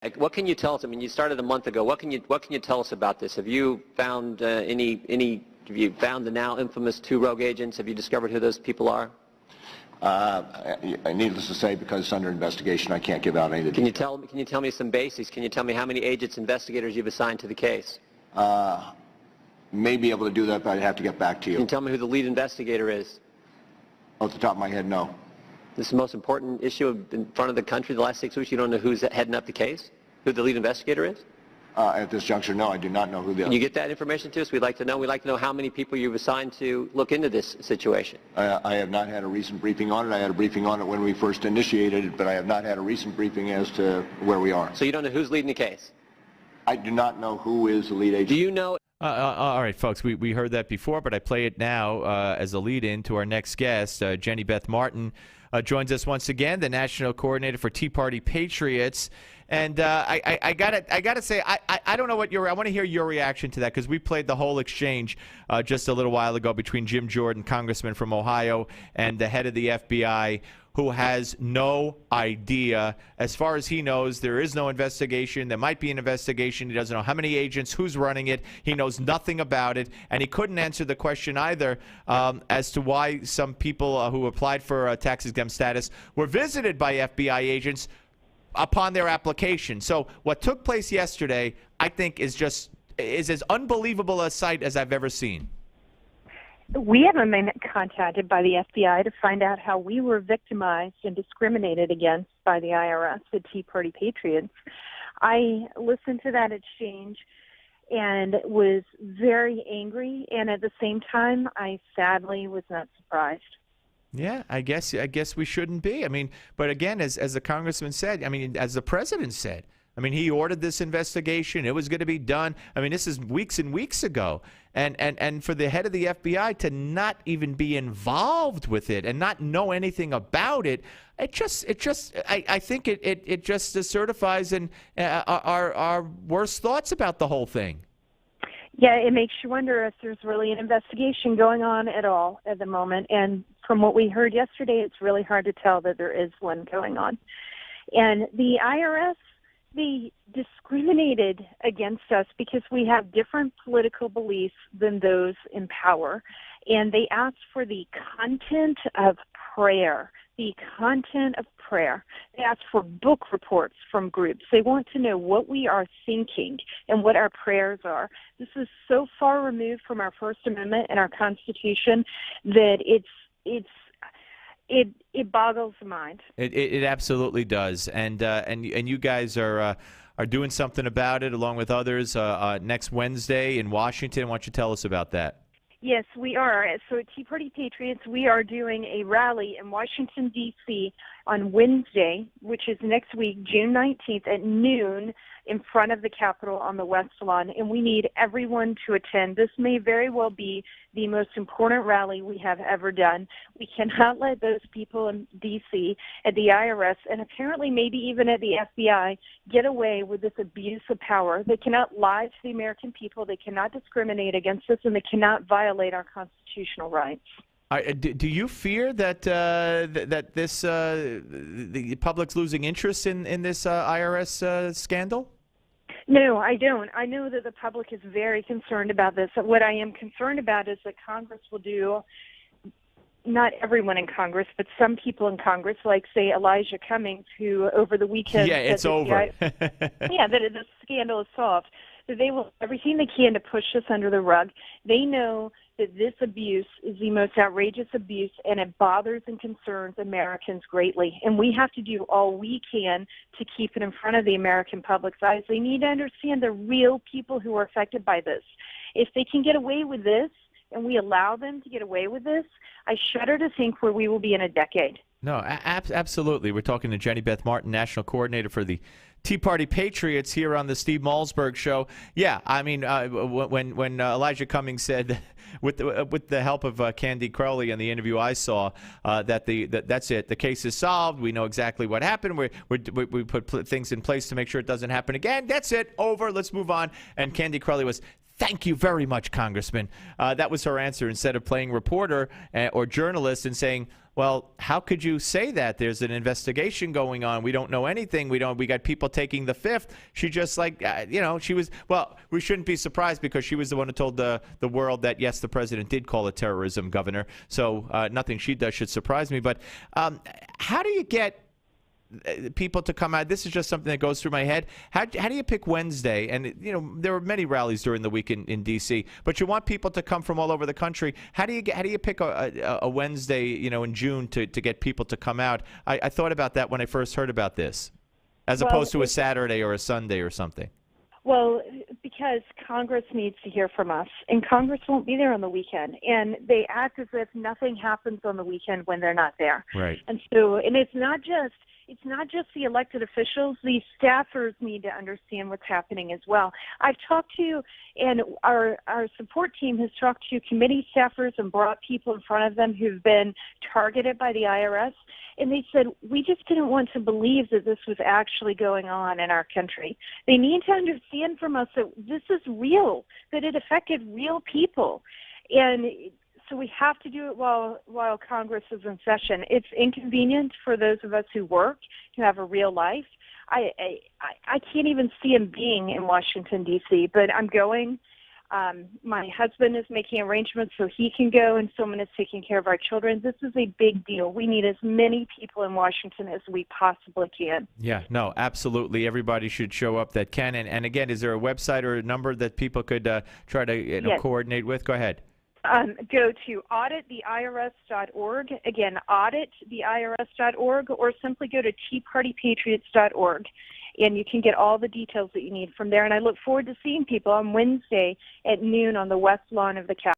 Like, what can you tell us? I mean, you started a month ago. What can you tell us about this? Have you found have you found the now infamous 2 rogue agents? Have you discovered who those people are? Needless to say, because it's under investigation, I can't give out any of the details. Can you tell me some basics? Can you tell me how many agents, investigators you've assigned to the case? May be able to do that, but I'd have to get back to you. Can you tell me who the lead investigator is? Off the top of my head, no. This is the most important issue in front of the country the last 6 weeks. You don't know who's heading up the case? Who the lead investigator is? At this juncture, no, I do not know who the... Can you get that information to us? We'd like to know. We'd like to know how many people you've assigned to look into this situation. I have not had a recent briefing on it. I had a briefing on it when we first initiated it, but I have not had a recent briefing as to where we are. So you don't know who's leading the case? I do not know who is the lead agent. Do you know... all right, folks, we heard that before, but I play it now as a lead-in to our next guest. Jenny Beth Martin joins us once again, the national coordinator for Tea Party Patriots. And I gotta say, I don't know what I want to hear your reaction to that, because we played the whole exchange just a little while ago between Jim Jordan, congressman from Ohio, and the head of the FBI, who has no idea. As far as he knows, there is no investigation. There might be an investigation. He doesn't know how many agents, who's running it. He knows nothing about it. And he couldn't answer the question either as to why some people who applied for tax-exempt status were visited by FBI agents upon their application. So what took place yesterday, I think, is as unbelievable a sight as I've ever seen. We haven't been contacted by the FBI to find out how we were victimized and discriminated against by the IRS, the Tea Party Patriots. I listened to that exchange and was very angry, and at the same time, I sadly was not surprised. Yeah, I guess we shouldn't be. I mean, but again, as the congressman said, I mean, as the president said, I mean, he ordered this investigation. It was going to be done. I mean, this is weeks and weeks ago. And for the head of the FBI to not even be involved with it and not know anything about it, I think it just certifies our worst thoughts about the whole thing. Yeah, it makes you wonder if there's really an investigation going on at all at the moment. And from what we heard yesterday, it's really hard to tell that there is one going on. And the IRS, they discriminated against us because we have different political beliefs than those in power. And they asked for the content of prayer, the content of prayer. They asked for book reports from groups. They want to know what we are thinking and what our prayers are. This is so far removed from our First Amendment and our Constitution that it boggles the mind. It absolutely does, and you guys are doing something about it along with others next Wednesday in Washington. Why don't you tell us about that? Yes, we are. So at Tea Party Patriots, we are doing a rally in Washington, D.C. on Wednesday, which is next week, June 19th at noon, in front of the Capitol on the West Lawn, and we need everyone to attend. This may very well be the most important rally we have ever done. We cannot let those people in D.C., at the IRS, and apparently maybe even at the FBI, get away with this abuse of power. They cannot lie to the American people. They cannot discriminate against us, and they cannot violate our constitutional rights. Do you fear that this the public's losing interest in this IRS scandal? No, I don't. I know that the public is very concerned about this. What I am concerned about is that Congress will do, not everyone in Congress, but some people in Congress, like, say, Elijah Cummings, who over the weekend... Yeah, it's over. That the scandal is solved. That they will do everything they can to push this under the rug. They know that this abuse is the most outrageous abuse, and it bothers and concerns Americans greatly. And we have to do all we can to keep it in front of the American public's eyes. They need to understand the real people who are affected by this. If they can get away with this, and we allow them to get away with this, I shudder to think where we will be in a decade. No, absolutely. We're talking to Jenny Beth Martin, National Coordinator for the Tea Party Patriots here on the Steve Malzberg Show. Yeah, I mean, when Elijah Cummings said, with the help of Candy Crowley in the interview I saw, that's it. The case is solved. We know exactly what happened. We put things in place to make sure it doesn't happen again. That's it. Over. Let's move on. And Candy Crowley was Thank you very much, Congressman. That was her answer instead of playing reporter or journalist and saying, well, how could you say that? There's an investigation going on. We don't know anything. We got people taking the fifth. She just she was, well, we shouldn't be surprised because she was the one who told the world that, yes, the president did call it terrorism, Governor. So nothing she does should surprise me. But how do you get people to come out? This is just something that goes through my head. How do you pick Wednesday? And there were many rallies during the week in D.C., but you want people to come from all over the country. How do you pick a Wednesday in June to get people to come out? I thought about that when I first heard about this, as opposed to a Saturday or a Sunday or something. Well, because Congress needs to hear from us, and Congress won't be there on the weekend, and they act as if nothing happens on the weekend when they're not there. Right. And it's not just the elected officials. The staffers need to understand what's happening as well. I've talked to, and our support team has talked to committee staffers and brought people in front of them who've been targeted by the IRS, and they said, we just didn't want to believe that this was actually going on in our country. They need to understand from us that this is real, that it affected real people. And so we have to do it while Congress is in session. It's inconvenient for those of us who work, who have a real life. I can't even see him being in Washington, D.C., but I'm going. My husband is making arrangements so he can go, and someone is taking care of our children. This is a big deal. We need as many people in Washington as we possibly can. Yeah, no, absolutely. Everybody should show up that can. And again, is there a website or a number that people could try to Yes. coordinate with? Go ahead. Go to audittheirs.org. Again, audittheirs.org, or simply go to teapartypatriots.org. And you can get all the details that you need from there. And I look forward to seeing people on Wednesday at noon on the west lawn of the Capitol.